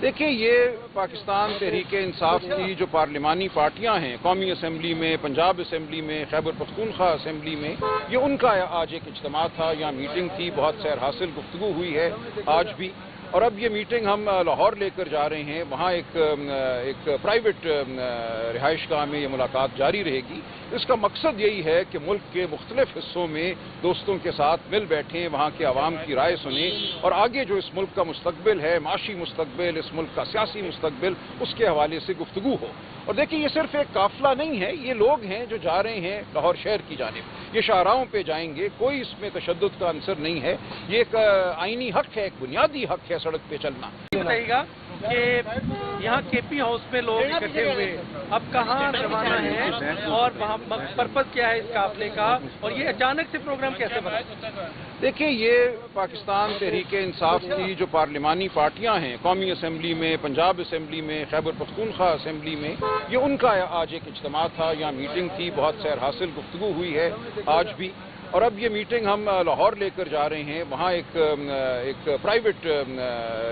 देखिए, ये पाकिस्तान तहरीक इंसाफ की जो पार्लिमानी पार्टियां हैं, कौमी असम्बली में, पंजाब असम्बली में, खैबर पख्तूनख्वा असम्बली में, ये उनका आज एक इज्तिमा था, यहाँ मीटिंग थी, बहुत सैर हासिल गुफ्तगू हुई है आज भी। और अब ये मीटिंग हम लाहौर लेकर जा रहे हैं, वहाँ एक प्राइवेट रिहाइशगाह में ये मुलाकात जारी रहेगी। इसका मकसद यही है कि मुल्क के मुख्तलिफ हिस्सों में दोस्तों के साथ मिल बैठें, वहाँ के अवाम की राय सुनें और आगे जो इस मुल्क का मुस्तकबिल है, माशी मुस्तकबिल, इस मुल्क का सियासी मुस्तकबिल, उसके हवाले से गुफ्तगू हो। और देखिए, ये सिर्फ एक काफिला नहीं है, ये लोग हैं जो जा रहे हैं लाहौर शहर की जानिब। ये शाहराहों पे जाएंगे, कोई इसमें तशद्दुद का अंसर नहीं है, ये एक आईनी हक है, एक बुनियादी हक है सड़क पे चलना। बताइएगा कि यहाँ केपी हाउस में लोग इकट्ठे हुए, अब कहाँ रवाना है और वहाँ पर्पज क्या है इस काफिले का, और ये अचानक से प्रोग्राम कैसे बना? देखिए, ये पाकिस्तान तहरीक इंसाफ की जो पार्लिमानी पार्टियां हैं, कौमी असम्बली में, पंजाब असम्बली में, खैबर पख्तूनख्वा असम्बली में, ये उनका आज एक इज्तिमा था, यहाँ मीटिंग थी, बहुत सैर हासिल गुफ्तगू हुई है आज भी। और अब ये मीटिंग हम लाहौर लेकर जा रहे हैं, वहाँ एक प्राइवेट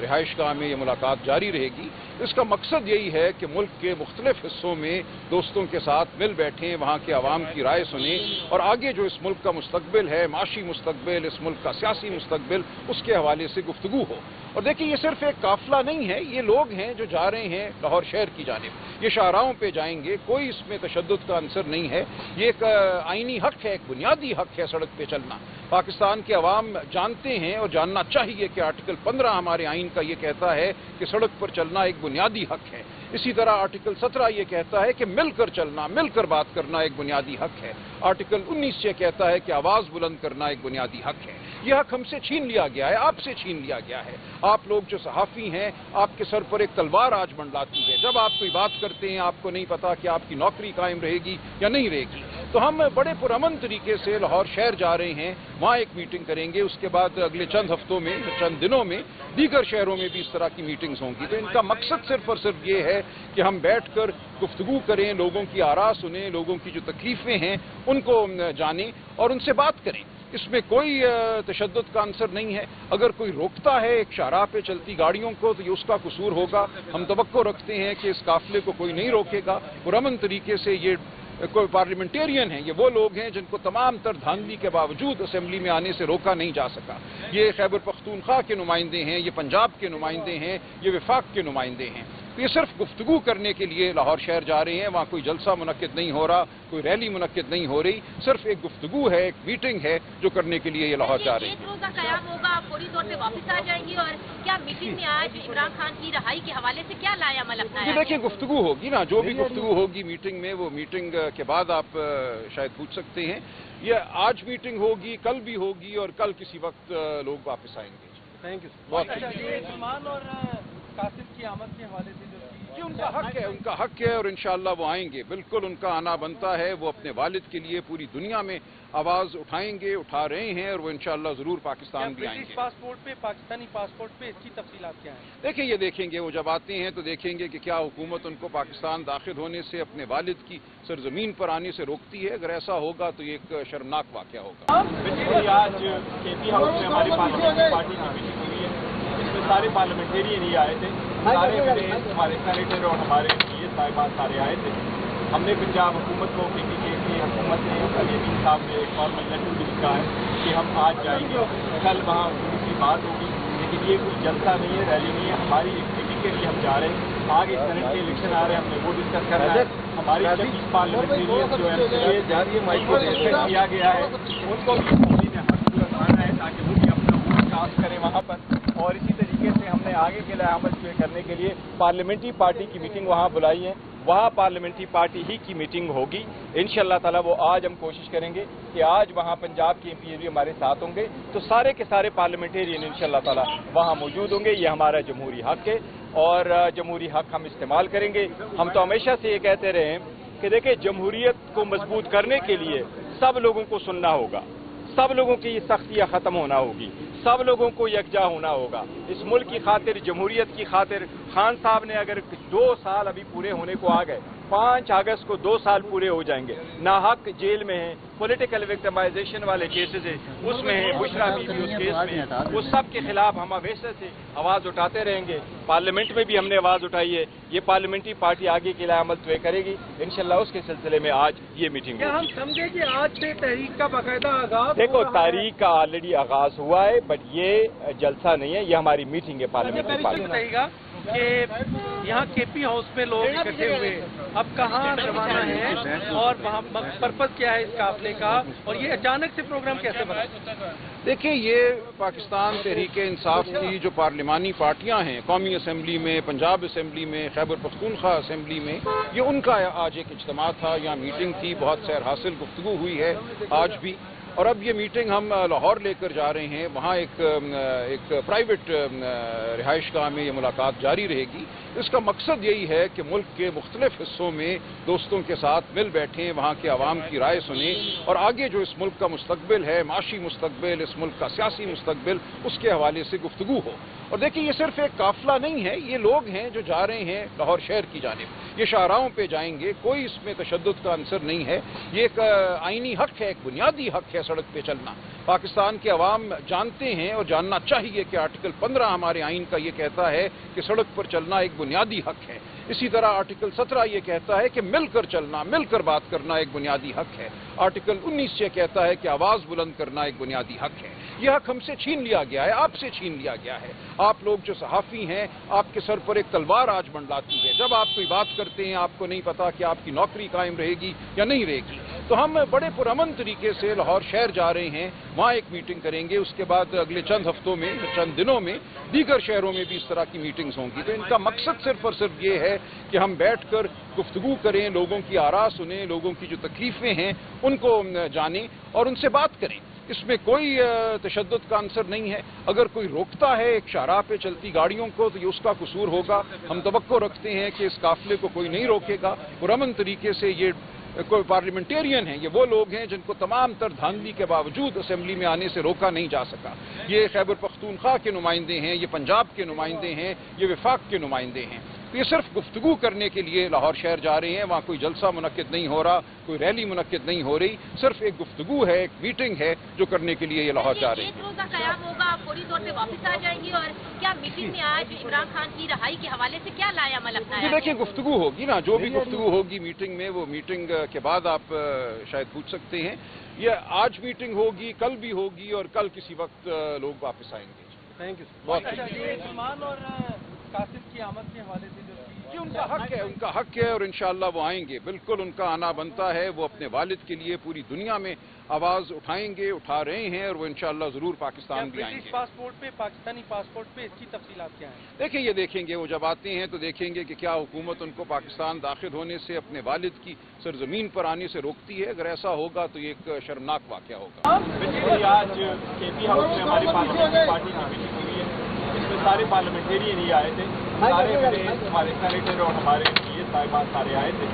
रिहाइशगाह में ये मुलाकात जारी रहेगी। इसका मकसद यही है कि मुल्क के मुख्तलिफ हिस्सों में दोस्तों के साथ मिल बैठें, वहाँ के अवाम की राय सुनें और आगे जो इस मुल्क का मुस्तकबिल है, माशी मुस्तकबिल, इस मुल्क का सियासी मुस्तकबिल, उसके हवाले से गुफ्तगू हो। और देखिए, ये सिर्फ एक काफिला नहीं है, ये लोग हैं जो जा रहे हैं लाहौर शहर की जानिब। ये शाहराहों पे जाएंगे, कोई इसमें तशद्दुद का अंसर नहीं है, ये एक आईनी हक है, एक बुनियादी हक है सड़क पे चलना। पाकिस्तान के अवाम जानते हैं और जानना चाहिए कि आर्टिकल 15 हमारे आइन का ये कहता है कि सड़क पर चलना एक बुनियादी हक है। इसी तरह आर्टिकल 17 ये कहता है कि मिलकर चलना, मिलकर बात करना एक बुनियादी हक है। आर्टिकल 19 ये कहता है कि आवाज बुलंद करना एक बुनियादी हक है। यह हक हमसे छीन लिया गया है, आपसे छीन लिया गया है। आप लोग जो सहाफी हैं, आपके सर पर एक तलवार आज मंडलाती है। जब आप कोई बात करते हैं, आपको नहीं पता कि आपकी नौकरी कायम रहेगी या नहीं रहेगी। तो हम बड़े पुरअमन तरीके से लाहौर शहर जा रहे हैं, वहाँ एक मीटिंग करेंगे, उसके बाद अगले चंद हफ्तों में, चंद दिनों में दीगर शहरों में भी इस तरह की मीटिंग्स होंगी। तो इनका मकसद सिर्फ और सिर्फ ये है कि हम बैठकर गुफ्तगू करें, लोगों की आरा सुनें, लोगों की जो तकलीफें हैं उनको जानें और उनसे बात करें। इसमें कोई तशद्दुद का अंसर नहीं है। अगर कोई रोकता है एक शाहराह पे चलती गाड़ियों को तो ये उसका कसूर होगा। हम तवक्को रखते हैं कि इस काफिले को कोई नहीं रोकेगा। पुरअमन तरीके से ये कोई पार्लियामेंटेरियन हैं, ये वो लोग हैं जिनको तमाम तर धांधली के बावजूद असेंबली में आने से रोका नहीं जा सका। ये खैबर पख्तूनख्वा के नुमाइंदे हैं, ये पंजाब के नुमाइंदे हैं, ये वफाक के नुमाइंदे हैं। तो ये सिर्फ गुफ्तगू करने के लिए लाहौर शहर जा रहे हैं। वहाँ कोई जलसा मुनक्किद नहीं हो रहा, कोई रैली मुनक्किद नहीं हो रही, सिर्फ एक गुफ्तगू है, एक मीटिंग है जो करने के लिए ये लाहौर जा रहे हैं। एक रोजा क़याम होगा, आप फौरी तौर पे वापस आ जाएंगे और क्या मीटिंग में आज इमरान खान की रहाई के हवाले से क्या लाया अमल अपनाया? देखिए, गुफ्तगू होगी ना, जो भी गुफ्तगू होगी मीटिंग में, वो मीटिंग के बाद आप शायद पूछ सकते हैं। ये आज मीटिंग होगी, कल भी होगी और कल किसी वक्त लोग वापस आएंगे। Thank you. बहुत सलमान और कासिम की आमद के हवाले से ये उनका हक है, उनका हक है और इंशाअल्लाह वो आएंगे। बिल्कुल उनका आना बनता है। वो अपने वालिद के लिए पूरी दुनिया में आवाज उठाएंगे, उठा रहे हैं और वो इंशाअल्लाह जरूर पाकिस्तान भी आएंगे। पासपोर्ट पे, पाकिस्तानी पासपोर्ट पे इसकी तफसीलात क्या है? देखिए, ये देखेंगे, वो जब आते हैं तो देखेंगे कि क्या हुकूमत उनको पाकिस्तान दाखिल होने से, अपने वालिद की सरजमीन पर आने से रोकती है। अगर ऐसा होगा तो ये एक शर्मनाक वाकया होगा। आज केपी हाउस में हमारी पार्लियामेंट्री पार्टी की मीटिंग हुई है, इसमें सारे पार्लियामेंटेरियन ही आए थे, सारे हमारे सेनेटर और हमारे पीए साहिबान सारे आए थे। हमने पंजाब हुकूमत को, पीपीके की हुकूमत ने, अली अमीन साहब ने एक फॉर्मल लेटर भी लिखा है कि हम आज जाएंगे, कल वहाँ उनकी बात होगी। लेकिन ये कोई जलसा नहीं है, रैली नहीं है, हमारी एक मीटिंग के लिए हम जा रहे हैं। आगे सेनेट के इलेक्शन आ रहे हैं, हमने वो डिस्कस करना है। हमारी 26 पार्लियामेंटेरियन जो एमसीए किया गया है उनको भी असेंबली में हक उठाना है ताकि वो भी अपना वोट कास्ट करें वहाँ पर। और इसी तरीके से हमने आगे के लिए अमल करने के लिए पार्लियामेंट्री पार्टी की मीटिंग वहाँ बुलाई है। वहाँ पार्लियामेंट्री पार्टी ही की मीटिंग होगी इंशाअल्लाह ताला। वो आज हम कोशिश करेंगे कि आज वहाँ पंजाब के एमपी भी हमारे साथ होंगे, तो सारे के सारे पार्लियामेंटेरियन इंशाअल्लाह ताला वहाँ मौजूद होंगे। ये हमारा जमहूरी हक है और जमहूरी हक हम इस्तेमाल करेंगे। हम तो हमेशा से ये कहते रहे हैं कि देखिए, जमहूरियत को मजबूत करने के लिए सब लोगों को सुनना होगा, सब लोगों की ये सख्तियाँ खत्म होना होगी, सब लोगों को यकजा होना होगा। इस मुल्क की खातिर, जमहूरियत की खातिर खान साहब ने अगर 2 साल अभी पूरे होने को आ गए, 5 अगस्त को 2 साल पूरे हो जाएंगे। नाहक जेल में हैं, पॉलिटिकल विक्टिमाइजेशन वाले केसेस हैं, उसमें हैं, बुशरा बीबी उस केस में है, उस सब के खिलाफ हम हमेशा से आवाज़ उठाते रहेंगे। पार्लियामेंट में भी हमने आवाज़ उठाई है। ये पार्लियामेंट्री पार्टी आगे के लिए अमल तय करेगी इंशाल्लाह। उसके सिलसिले में आज ये मीटिंग क्या हम समझे कि आज से तहरीक का बाकायदा आगाज? देखो, तारीख का ऑलरेडी आगाज हुआ है, बट ये जलसा नहीं है, ये हमारी मीटिंग है पार्लियामेंट्री पार्टी। बताइएगा कि यहाँ केपी हाउस में लोग इकट्ठे हुए, अब कहाँ रवाना है और वहाँ पर्पज क्या है इस काफले का, और ये अचानक से प्रोग्राम कैसे बना? देखिए, ये पाकिस्तान तहरीक इंसाफ की जो पार्लिमानी पार्टियां हैं, कौमी असम्बली में, पंजाब असम्बली में, खैबर पख्तूनख्वा असम्बली में, ये उनका आज एक इज्तिमा था, यहाँ मीटिंग थी, बहुत सैर हासिल गुफ्तगू हुई है आज भी। और अब ये मीटिंग हम लाहौर लेकर जा रहे हैं, वहाँ एक प्राइवेट रिहाइश गाह में ये मुलाकात जारी रहेगी। इसका मकसद यही है कि मुल्क के मुख्तलिफ हिस्सों में दोस्तों के साथ मिल बैठें, वहाँ के आवाम की राय सुनें और आगे जो इस मुल्क का मुस्तकबिल है, माशी मुस्तकबिल, इस मुल्क का सियासी मुस्तकबिल, उसके हवाले से गुफ्तगू हो। और देखिए, ये सिर्फ एक काफिला नहीं है, ये लोग हैं जो जा रहे हैं लाहौर शहर की जानिब। ये शाहराहों पे जाएंगे, कोई इसमें तशद्दुद का अंसर नहीं है। ये एक आईनी हक है, एक बुनियादी हक है सड़क पे चलना। पाकिस्तान के अवाम जानते हैं और जानना चाहिए कि आर्टिकल 15 हमारे आइन का ये कहता है कि सड़क पर चलना एक बुनियादी हक है। इसी तरह आर्टिकल 17 ये कहता है कि मिलकर चलना, मिलकर बात करना एक बुनियादी हक है। आर्टिकल 19 ये कहता है कि आवाज बुलंद करना एक बुनियादी हक है। यह हक हमसे छीन लिया गया है, आपसे छीन लिया गया है। आप लोग जो सहाफ़ी हैं, आपके सर पर एक तलवार आज मंडलाती है। जब आप कोई बात करते हैं, आपको नहीं पता कि आपकी नौकरी कायम रहेगी या नहीं रहेगी। तो हम बड़े पुरअमन तरीके से लाहौर शहर जा रहे हैं, वहाँ एक मीटिंग करेंगे। उसके बाद अगले चंद हफ्तों में, चंद दिनों में दीगर शहरों में भी इस तरह की मीटिंग्स होंगी। तो इनका मकसद सिर्फ और सिर्फ ये है कि हम बैठकर गुफ्तगू करें, लोगों की आरा सुनें, लोगों की जो तकलीफें हैं उनको जानें और उनसे बात करें। इसमें कोई तशद्दुद का अंसर नहीं है। अगर कोई रोकता है एक शाहराह पे चलती गाड़ियों को तो ये उसका कसूर होगा। हम तवक्को रखते हैं कि इस काफिले को कोई नहीं रोकेगा। पुरअमन तरीके से ये कोई पार्लियामेंटेरियन हैं, ये वो लोग हैं जिनको तमाम तर धांधली के बावजूद असेंबली में आने से रोका नहीं जा सका। ये खैबर पख्तूनख्वा के नुमाइंदे हैं, ये पंजाब के नुमाइंदे हैं, ये विफाक के नुमाइंदे हैं। तो ये सिर्फ गुफ्तगू करने के लिए लाहौर शहर जा रहे हैं। वहाँ कोई जलसा मुनक्किद नहीं हो रहा, कोई रैली मुनक्किद नहीं हो रही, सिर्फ एक गुफ्तगू है, एक मीटिंग है जो करने के लिए ये लाहौर जा रहे हैं। एक रोजा कयाम होगा, आप फौरी तौर पे वापस आ जाएंगे, और क्या मीटिंग में आज इमरान खान की रहाई के हवाले से क्या लाए अमल अपनाया? देखिए, गुफ्तगू होगी ना, जो भी गुफ्तगू होगी मीटिंग में, वो मीटिंग के बाद आप शायद पूछ सकते हैं। ये आज मीटिंग होगी, कल भी होगी और कल किसी वक्त लोग वापस आएंगे। Thank you. बहुत सलमान और कासिम की आमद के हवाले से जी, उनका हक है और इंशाअल्लाह वो आएंगे। बिल्कुल उनका आना बनता है। वो अपने वालिद के लिए पूरी दुनिया में आवाज उठाएंगे, उठा रहे हैं और वो इंशाअल्लाह जरूर पाकिस्तान भी आएंगे। ब्रिटिश पासपोर्ट पे, पाकिस्तानी पासपोर्ट पे इसकी तफसीलात क्या है? देखिए, ये देखेंगे, वो जब आते हैं तो देखेंगे कि क्या हुकूमत उनको पाकिस्तान दाखिल होने से, अपने वालिद की सरजमीन पर आने से रोकती है। अगर ऐसा होगा तो ये एक शर्मनाक वाकया होगा। बेसिकली आज केपी हाउस में हमारी पार्लियामेंट्री पार्टी की मीटिंग हुई है। इसमें सारे पार्लियामेंटेरियन ही आए थे, सारे हमारे सेनेटर और हमारे ये साहिबान सारे आए थे।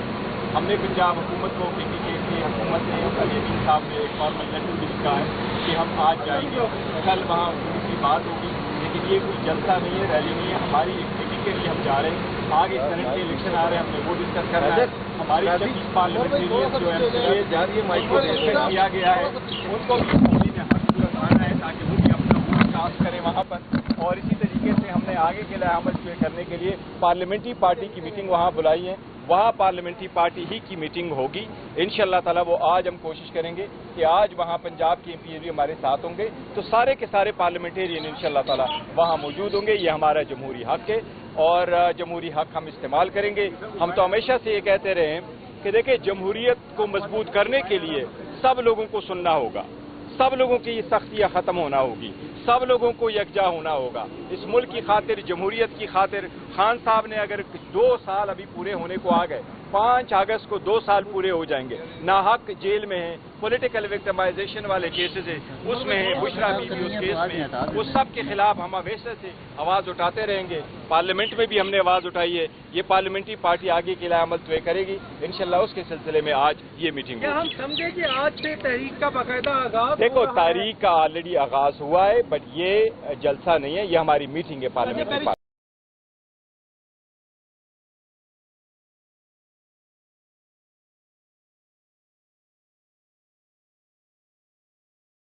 हमने पंजाब हुकूमत को, PPK की हुकूमत ने, अली अमीन साहब ने एक फॉर्मल लेटर भी लिखा है कि हम आज जाएंगे, कल वहाँ उनकी बात होगी। लेकिन ये कोई जलसा नहीं है, रैली नहीं है, हमारी एक मीटिंग के लिए हम जा रहे हैं। आगे सेनेट के इलेक्शन आ रहे हैं, हमने वो डिस्कस करना है। हमारी 26 पार्लियामेंटेरियन जो है किया गया है, उनको भी असेंबली में हक लगाना है ताकि वो भी अपना वोट कास्ट करें वहाँ पर। और इसी तरीके से हमने आगे के लिए अमल करने के लिए पार्लियामेंट्री पार्टी की मीटिंग वहाँ बुलाई है। वहाँ पार्लियामेंट्री पार्टी ही की मीटिंग होगी इंशाअल्लाह ताला। वो आज हम कोशिश करेंगे कि आज वहाँ पंजाब के MP भी हमारे साथ होंगे, तो सारे के सारे पार्लियामेंटेरियन इंशाअल्लाह ताला वहाँ मौजूद होंगे। ये हमारा जमहूरी हक है और जमहूरी हक हम इस्तेमाल करेंगे। हम तो हमेशा से ये कहते रहे हैं कि देखिए, जमहूरियत को मजबूत करने के लिए सब लोगों को सुनना होगा, सब लोगों की सख्तियाँ खत्म होना होगी, सब लोगों को यकजा होना होगा। इस मुल्क की खातिर, जमहूरियत की खातिर खान साहब ने अगर 2 साल अभी पूरे होने को आ गए, 5 अगस्त को 2 साल पूरे हो जाएंगे। नाहक जेल में हैं, पॉलिटिकल विक्टिमाइजेशन वाले केसेस हैं, उसमें है, बुशरा बीबी उस केस में है, उस सब के खिलाफ हम हमेशा से आवाज़ उठाते रहेंगे। पार्लियामेंट में भी हमने आवाज़ उठाई है। ये पार्लियामेंट्री पार्टी आगे के लिए अमल तय करेगी इंशाअल्लाह। उसके सिलसिले में आज ये मीटिंग क्या हम समझे कि आज से तहरीक का बाकायदा आगाज? देखो, तारीख का ऑलरेडी आगाज हुआ है, बट ये जलसा नहीं है, ये हमारी मीटिंग है पार्लियामेंट्री पार्टी।